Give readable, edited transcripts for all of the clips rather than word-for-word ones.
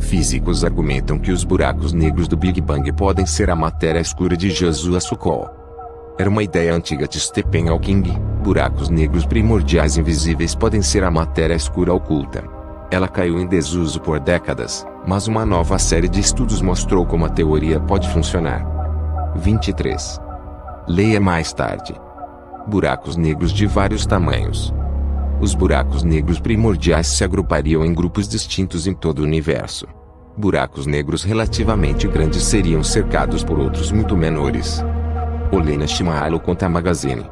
Físicos argumentam que os buracos negros do Big Bang podem ser a matéria escura de Joshua Sokol. Era uma ideia antiga de Stephen Hawking. Buracos negros primordiais invisíveis podem ser a matéria escura oculta. Ela caiu em desuso por décadas, mas uma nova série de estudos mostrou como a teoria pode funcionar. 23. Leia mais tarde. Buracos negros de vários tamanhos. Os buracos negros primordiais se agrupariam em grupos distintos em todo o universo. Buracos negros relativamente grandes seriam cercados por outros muito menores. Olena Shimalo conta a Magazine.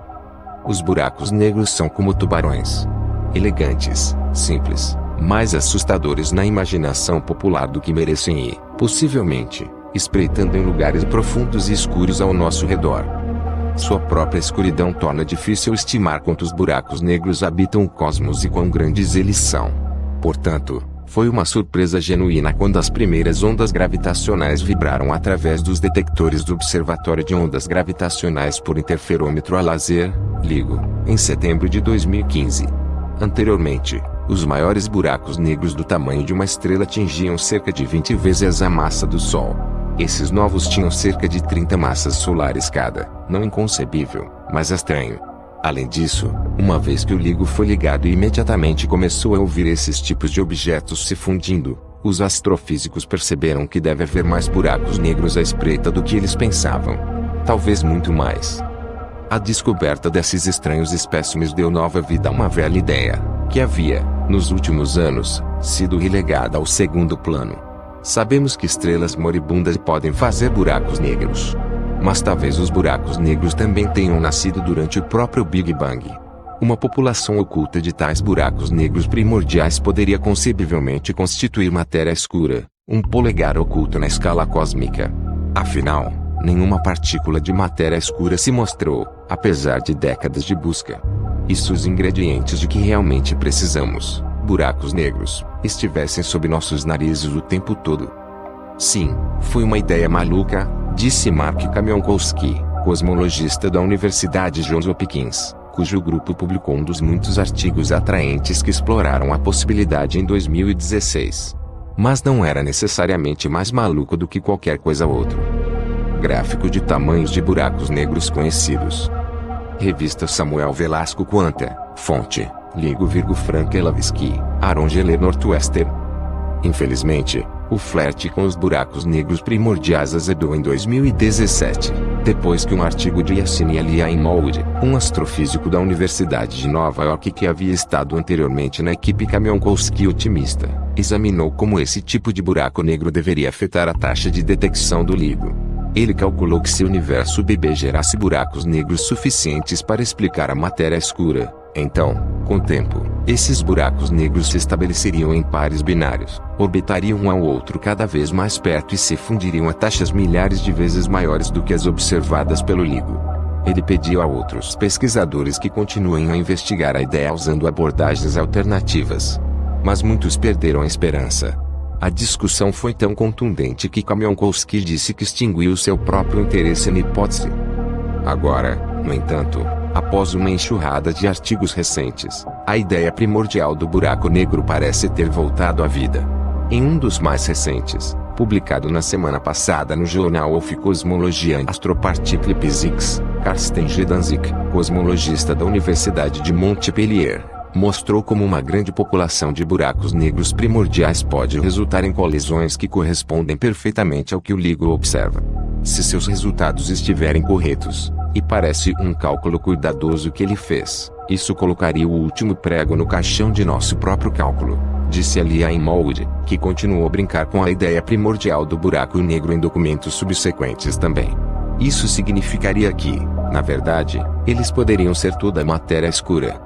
Os buracos negros são como tubarões. Elegantes, simples, mais assustadores na imaginação popular do que merecem e, possivelmente, espreitando em lugares profundos e escuros ao nosso redor. Sua própria escuridão torna difícil estimar quantos buracos negros habitam o cosmos e quão grandes eles são. Portanto, foi uma surpresa genuína quando as primeiras ondas gravitacionais vibraram através dos detectores do Observatório de Ondas Gravitacionais por Interferômetro a Laser, LIGO, em setembro de 2015. Anteriormente, os maiores buracos negros do tamanho de uma estrela atingiam cerca de 20 vezes a massa do Sol. Esses novos tinham cerca de 30 massas solares cada, não inconcebível, mas estranho. Além disso, uma vez que o LIGO foi ligado e imediatamente começou a ouvir esses tipos de objetos se fundindo, os astrofísicos perceberam que deve haver mais buracos negros à espreita do que eles pensavam. Talvez muito mais. A descoberta desses estranhos espécimes deu nova vida a uma velha ideia, que havia, nos últimos anos, sido relegada ao segundo plano. Sabemos que estrelas moribundas podem fazer buracos negros. Mas talvez os buracos negros também tenham nascido durante o próprio Big Bang. Uma população oculta de tais buracos negros primordiais poderia concebivelmente constituir matéria escura, um polegar oculto na escala cósmica. Afinal, nenhuma partícula de matéria escura se mostrou, apesar de décadas de busca. E se os ingredientes de que realmente precisamos, buracos negros, estivessem sob nossos narizes o tempo todo? Sim, foi uma ideia maluca, disse Mark Kamionkowski, cosmologista da Universidade Johns Hopkins, cujo grupo publicou um dos muitos artigos atraentes que exploraram a possibilidade em 2016. Mas não era necessariamente mais maluco do que qualquer coisa outra. Gráfico de tamanhos de buracos negros conhecidos. Revista Samuel Velasco Quanta, fonte, Ligo-Frankelavski, Aaron Geller Northwestern. Infelizmente, o flerte com os buracos negros primordiais azedou em 2017, depois que um artigo de Yassine Ali-Aimoud, um astrofísico da Universidade de Nova York que havia estado anteriormente na equipe Kamionkowski otimista, examinou como esse tipo de buraco negro deveria afetar a taxa de detecção do LIGO. Ele calculou que se o universo BB gerasse buracos negros suficientes para explicar a matéria escura, então, com o tempo, esses buracos negros se estabeleceriam em pares binários, orbitariam um ao outro cada vez mais perto e se fundiriam a taxas milhares de vezes maiores do que as observadas pelo LIGO. Ele pediu a outros pesquisadores que continuem a investigar a ideia usando abordagens alternativas. Mas muitos perderam a esperança. A discussão foi tão contundente que Kamionkowski disse que extinguiu seu próprio interesse na hipótese. Agora, no entanto, após uma enxurrada de artigos recentes, a ideia primordial do buraco negro parece ter voltado à vida. Em um dos mais recentes, publicado na semana passada no Journal of Cosmology and Astroparticle Physics, Karsten Gedanzik, cosmologista da Universidade de Montpellier, mostrou como uma grande população de buracos negros primordiais pode resultar em colisões que correspondem perfeitamente ao que o LIGO observa. Se seus resultados estiverem corretos, e parece um cálculo cuidadoso que ele fez, isso colocaria o último prego no caixão de nosso próprio cálculo, disse Ali-Aimoud, que continuou a brincar com a ideia primordial do buraco negro em documentos subsequentes também. Isso significaria que, na verdade, eles poderiam ser toda a matéria escura.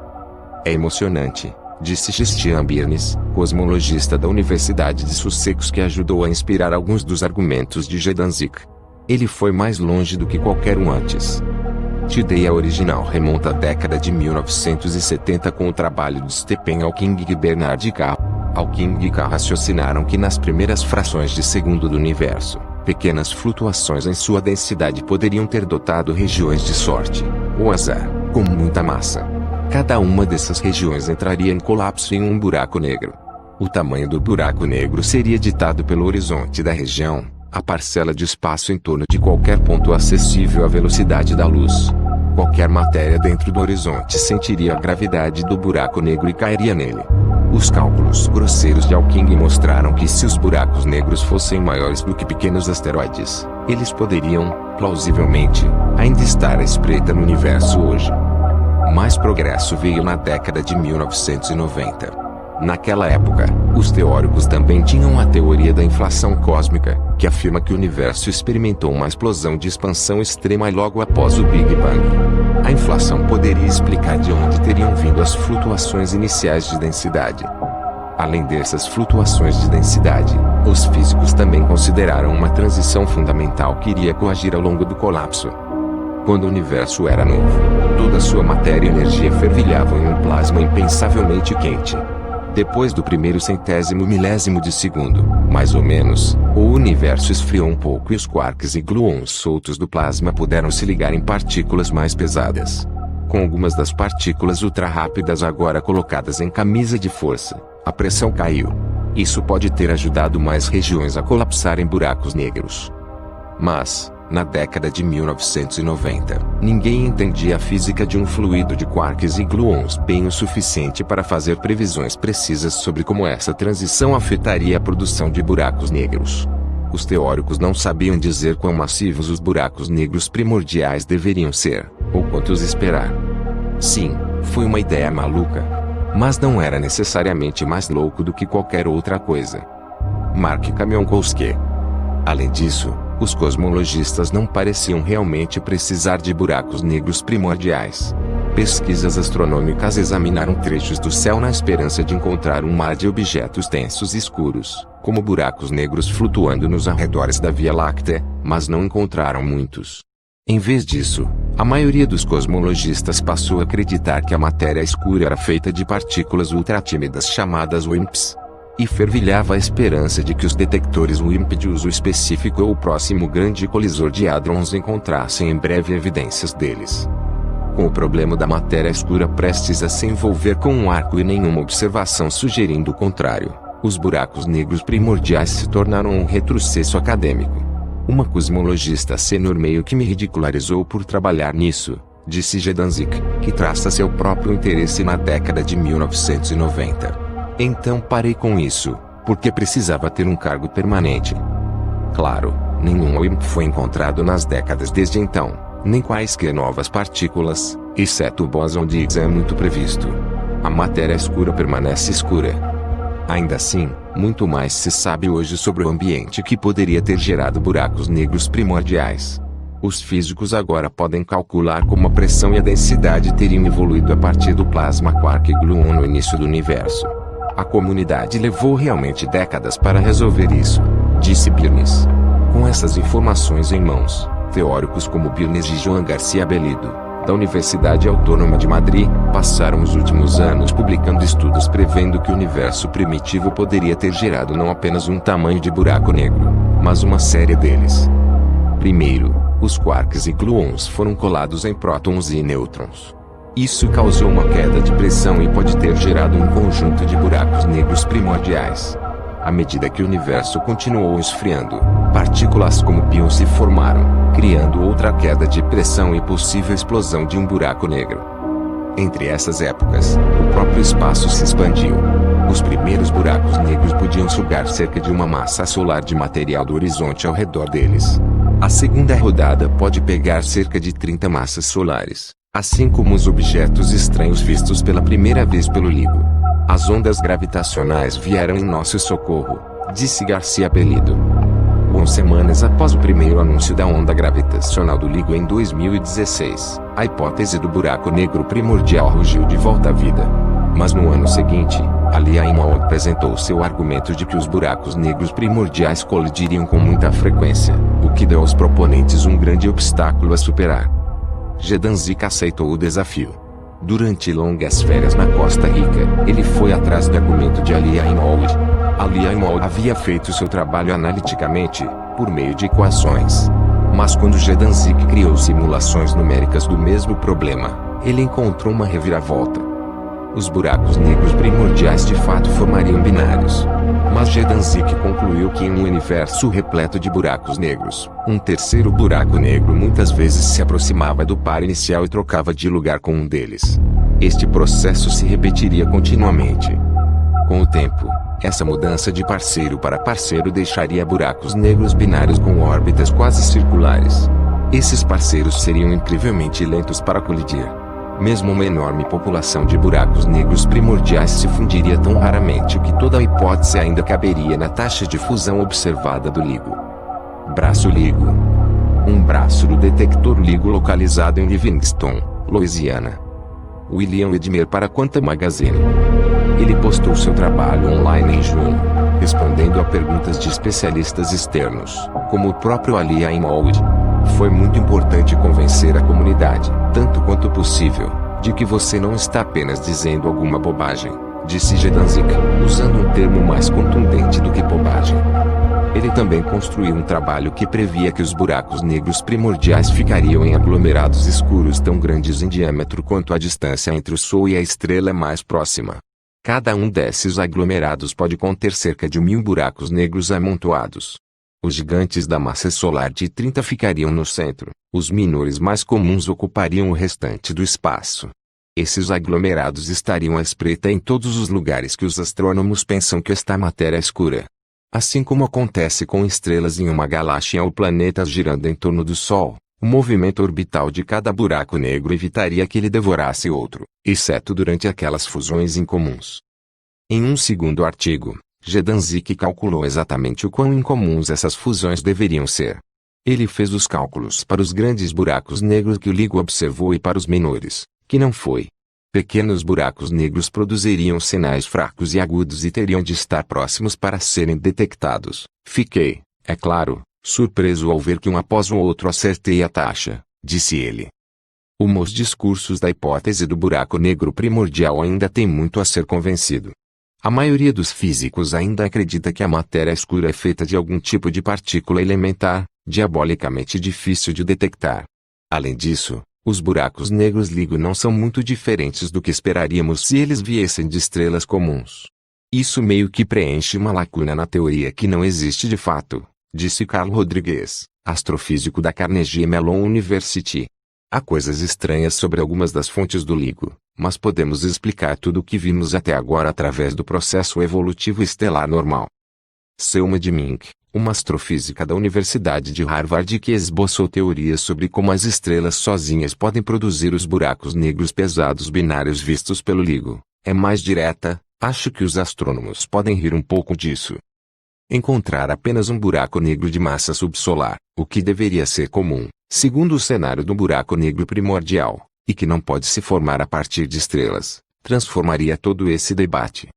É emocionante, disse Christian Byrnes, cosmologista da Universidade de Sussex que ajudou a inspirar alguns dos argumentos de Gedanzik. Ele foi mais longe do que qualquer um antes. A ideia original remonta à década de 1970 com o trabalho de Stephen Hawking e Bernard Carr. Hawking e Carr raciocinaram que nas primeiras frações de segundo do universo, pequenas flutuações em sua densidade poderiam ter dotado regiões de sorte, ou azar, com muita massa. Cada uma dessas regiões entraria em colapso em um buraco negro. O tamanho do buraco negro seria ditado pelo horizonte da região, a parcela de espaço em torno de qualquer ponto acessível à velocidade da luz. Qualquer matéria dentro do horizonte sentiria a gravidade do buraco negro e cairia nele. Os cálculos grosseiros de Hawking mostraram que se os buracos negros fossem maiores do que pequenos asteroides, eles poderiam, plausivelmente, ainda estar à espreita no universo hoje. Mais progresso veio na década de 1990. Naquela época, os teóricos também tinham a teoria da inflação cósmica, que afirma que o universo experimentou uma explosão de expansão extrema logo após o Big Bang. A inflação poderia explicar de onde teriam vindo as flutuações iniciais de densidade. Além dessas flutuações de densidade, os físicos também consideraram uma transição fundamental que iria coagir ao longo do colapso. Quando o universo era novo, toda sua matéria e energia fervilhavam em um plasma impensavelmente quente. Depois do primeiro centésimo milésimo de segundo, mais ou menos, o universo esfriou um pouco e os quarks e gluons soltos do plasma puderam se ligar em partículas mais pesadas. Com algumas das partículas ultra-rápidas agora colocadas em camisa de força, a pressão caiu. Isso pode ter ajudado mais regiões a colapsar em buracos negros. Mas, na década de 1990, ninguém entendia a física de um fluido de quarks e gluons bem o suficiente para fazer previsões precisas sobre como essa transição afetaria a produção de buracos negros. Os teóricos não sabiam dizer quão massivos os buracos negros primordiais deveriam ser, ou quantos esperar. Sim, foi uma ideia maluca. Mas não era necessariamente mais louco do que qualquer outra coisa. Mark Kamiankowski. Além disso, os cosmologistas não pareciam realmente precisar de buracos negros primordiais. Pesquisas astronômicas examinaram trechos do céu na esperança de encontrar um mar de objetos densos e escuros, como buracos negros flutuando nos arredores da Via Láctea, mas não encontraram muitos. Em vez disso, a maioria dos cosmologistas passou a acreditar que a matéria escura era feita de partículas ultratímidas chamadas WIMPs. E fervilhava a esperança de que os detectores WIMP de uso específico ou o próximo grande colisor de hadrons encontrassem em breve evidências deles. Com o problema da matéria escura prestes a se envolver com um arco e nenhuma observação sugerindo o contrário, os buracos negros primordiais se tornaram um retrocesso acadêmico. Uma cosmologista sênior meio que me ridicularizou por trabalhar nisso, disse Gedanzik, que traça seu próprio interesse na década de 1990. Então parei com isso, porque precisava ter um cargo permanente. Claro, nenhum WIMP foi encontrado nas décadas desde então, nem quaisquer novas partículas, exceto o bóson de Higgs é muito previsto. A matéria escura permanece escura. Ainda assim, muito mais se sabe hoje sobre o ambiente que poderia ter gerado buracos negros primordiais. Os físicos agora podem calcular como a pressão e a densidade teriam evoluído a partir do plasma quark e gluon no início do universo. A comunidade levou realmente décadas para resolver isso, disse Birnes. Com essas informações em mãos, teóricos como Birnes e Joan Garcia Bellido, da Universidade Autônoma de Madrid, passaram os últimos anos publicando estudos prevendo que o universo primitivo poderia ter gerado não apenas um tamanho de buraco negro, mas uma série deles. Primeiro, os quarks e gluons foram colados em prótons e nêutrons. Isso causou uma queda de pressão e pode ter gerado um conjunto de buracos negros primordiais. À medida que o universo continuou esfriando, partículas como pions se formaram, criando outra queda de pressão e possível explosão de um buraco negro. Entre essas épocas, o próprio espaço se expandiu. Os primeiros buracos negros podiam sugar cerca de uma massa solar de material do horizonte ao redor deles. A segunda rodada pode pegar cerca de 30 massas solares. Assim como os objetos estranhos vistos pela primeira vez pelo LIGO. As ondas gravitacionais vieram em nosso socorro, disse Garcia Bellido. 11 semanas após o primeiro anúncio da onda gravitacional do LIGO em 2016, a hipótese do buraco negro primordial rugiu de volta à vida. Mas no ano seguinte, Ali Ayman apresentou seu argumento de que os buracos negros primordiais colidiriam com muita frequência, o que deu aos proponentes um grande obstáculo a superar. Gedanzik aceitou o desafio. Durante longas férias na Costa Rica, ele foi atrás do argumento de Ali Ayman. Ali Ayman havia feito seu trabalho analiticamente, por meio de equações. Mas quando Gedanzik criou simulações numéricas do mesmo problema, ele encontrou uma reviravolta. Os buracos negros primordiais de fato formariam binários. Mas Gedanzik concluiu que em um universo repleto de buracos negros, um terceiro buraco negro muitas vezes se aproximava do par inicial e trocava de lugar com um deles. Este processo se repetiria continuamente. Com o tempo, essa mudança de parceiro para parceiro deixaria buracos negros binários com órbitas quase circulares. Esses parceiros seriam incrivelmente lentos para colidir. Mesmo uma enorme população de buracos negros primordiais se fundiria tão raramente que toda a hipótese ainda caberia na taxa de fusão observada do LIGO. Braço LIGO. Um braço do detector LIGO localizado em Livingston, Louisiana. William Edmer para Quantum Magazine. Ele postou seu trabalho online em junho, respondendo a perguntas de especialistas externos, como o próprio Ali Aimowd. Foi muito importante convencer a comunidade, tanto quanto possível, de que você não está apenas dizendo alguma bobagem, disse Gedanzik, usando um termo mais contundente do que bobagem. Ele também construiu um trabalho que previa que os buracos negros primordiais ficariam em aglomerados escuros tão grandes em diâmetro quanto a distância entre o Sol e a estrela mais próxima. Cada um desses aglomerados pode conter cerca de 1000 buracos negros amontoados. Os gigantes da massa solar de 30 ficariam no centro, os menores mais comuns ocupariam o restante do espaço. Esses aglomerados estariam à espreita em todos os lugares que os astrônomos pensam que está matéria escura. Assim como acontece com estrelas em uma galáxia ou planetas girando em torno do Sol, o movimento orbital de cada buraco negro evitaria que ele devorasse outro, exceto durante aquelas fusões incomuns. Em um segundo artigo, Gedanzik calculou exatamente o quão incomuns essas fusões deveriam ser. Ele fez os cálculos para os grandes buracos negros que o LIGO observou e para os menores, que não foi. Pequenos buracos negros produziriam sinais fracos e agudos e teriam de estar próximos para serem detectados. Fiquei, é claro, surpreso ao ver que um após o outro acertei a taxa, disse ele. Os discursos da hipótese do buraco negro primordial ainda têm muito a ser convencido. A maioria dos físicos ainda acredita que a matéria escura é feita de algum tipo de partícula elementar, diabolicamente difícil de detectar. Além disso, os buracos negros LIGO não são muito diferentes do que esperaríamos se eles viessem de estrelas comuns. Isso meio que preenche uma lacuna na teoria que não existe de fato, disse Carl Rodrigues, astrofísico da Carnegie Mellon University. Há coisas estranhas sobre algumas das fontes do LIGO, mas podemos explicar tudo o que vimos até agora através do processo evolutivo estelar normal. Selma de Mink, uma astrofísica da Universidade de Harvard que esboçou teorias sobre como as estrelas sozinhas podem produzir os buracos negros pesados binários vistos pelo LIGO, é mais direta. Acho que os astrônomos podem rir um pouco disso. Encontrar apenas um buraco negro de massa subsolar, o que deveria ser comum, segundo o cenário do buraco negro primordial, e que não pode se formar a partir de estrelas, transformaria todo esse debate.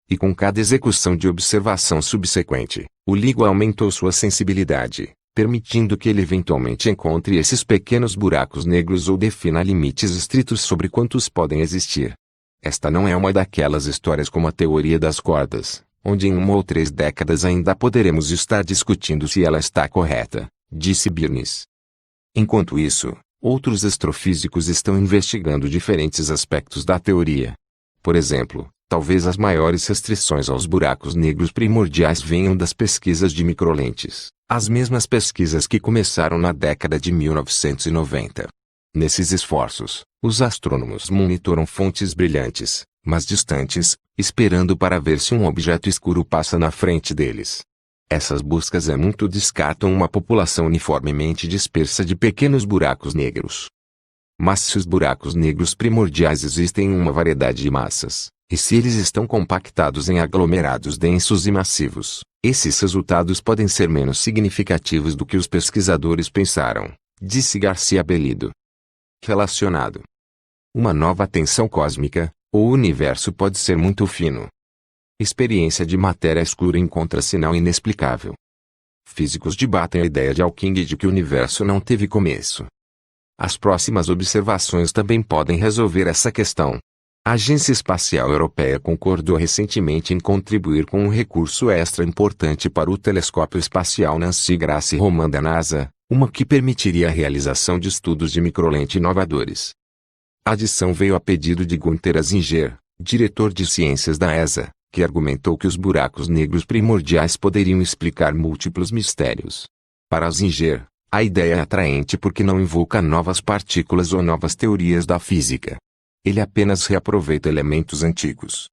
E com cada execução de observação subsequente, o LIGO aumentou sua sensibilidade, permitindo que ele eventualmente encontre esses pequenos buracos negros ou defina limites estritos sobre quantos podem existir. Esta não é uma daquelas histórias como a teoria das cordas, onde em 1 ou 3 décadas ainda poderemos estar discutindo se ela está correta, disse Birnes. Enquanto isso, outros astrofísicos estão investigando diferentes aspectos da teoria. Por exemplo, talvez as maiores restrições aos buracos negros primordiais venham das pesquisas de microlentes, as mesmas pesquisas que começaram na década de 1990. Nesses esforços, os astrônomos monitoram fontes brilhantes, mas distantes, esperando para ver se um objeto escuro passa na frente deles. Essas buscas muito descartam uma população uniformemente dispersa de pequenos buracos negros. Mas se os buracos negros primordiais existem em uma variedade de massas, e se eles estão compactados em aglomerados densos e massivos, esses resultados podem ser menos significativos do que os pesquisadores pensaram, disse Garcia Bellido. Relacionado. Uma nova tensão cósmica, o universo pode ser muito fino. Experiência de matéria escura encontra sinal inexplicável. Físicos debatem a ideia de Hawking de que o universo não teve começo. As próximas observações também podem resolver essa questão. A Agência Espacial Europeia concordou recentemente em contribuir com um recurso extra importante para o Telescópio Espacial Nancy Grace Roman da NASA, uma que permitiria a realização de estudos de microlente inovadores. A adição veio a pedido de Gunther Azinger, diretor de ciências da ESA, que argumentou que os buracos negros primordiais poderiam explicar múltiplos mistérios. Para Singer, a ideia é atraente porque não invoca novas partículas ou novas teorias da física. Ele apenas reaproveita elementos antigos.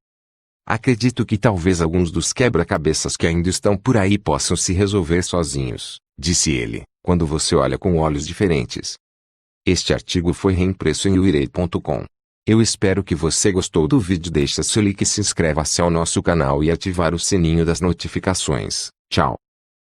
Acredito que talvez alguns dos quebra-cabeças que ainda estão por aí possam se resolver sozinhos, disse ele, quando você olha com olhos diferentes. Este artigo foi reimpresso em wired.com. Eu espero que você gostou do vídeo. Deixe seu like e se inscreva-se ao nosso canal e ativar o sininho das notificações. Tchau.